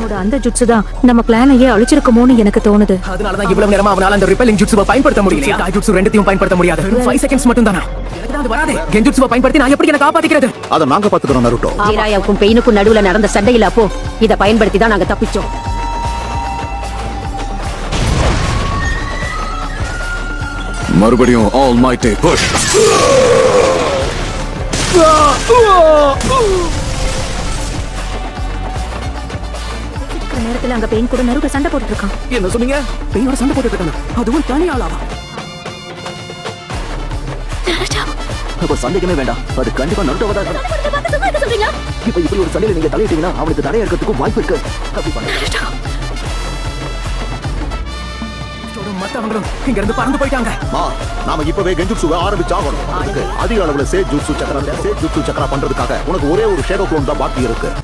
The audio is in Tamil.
அவனோட அந்த ஜுட்சு தான் நம்ம கிளானையே அழிச்சிருக்குமோன்னு எனக்கு தோணுது. அதனாலதான் இவ்வளவு நேரமா அவனால அந்த ரிப்பெல்லிங் ஜுட்சுவை பயன்படுத்த முடியல. காய் ஜுட்சு ரெண்டுத்தையும் பயன்படுத்த முடியாது. 5 செகண்ட்ஸ் மட்டும் தானா? எனக்கு அது வராதே. கென்ஜுட்சுவை பயன்படுத்தி நான் எப்படி என்ன காப்பாத்திக்கிறது? அத நாங்க பாத்துக்கிறோம் நருட்டோ. ஜிராயாவுக்கும் பெயினுக்கும் நடுவுல நடந்த சண்டையில அப்போ இத பயன்படுத்தி தான் நாங்க தப்பிச்சோம். மறுபடியும் ஆல் மைட்டி புஷ். நேரத்துல அங்க பெயின் கூட நருட்டோ சண்டை போட்டுட்டு இருக்கான். என்ன சொன்னீங்க? பெயினோட சண்டை போட்டுட்டு இருக்காங்க. அதுவும் தனி ஆளாவா? அப்ப சந்தேகமே வேண்டாம், அது கண்டிப்பா நருட்டோவா தான் இருக்கும். இப்ப இப்படி ஒரு சண்டையில நீங்க தலையிட்டீங்கன்னா அவனுக்கு தடையா இருக்கிறதுக்கும் வாய்ப்பு இருக்கு. அப்படி பண்ணுங்க. மத்தவங்களும் இங்க இருந்து பறந்து போயிட்டாங்க. நாம இப்பவே கென்ஜுட்சுவை ஆரம்பிச்சாகணும். அதுக்கு அதிக அளவுல சேஜ் ஜுட்சு சக்கரா பண்றதுக்காக உனக்கு ஒரே ஒரு ஷேடோ க்ளோன் தான் பாக்கி இருக்கு.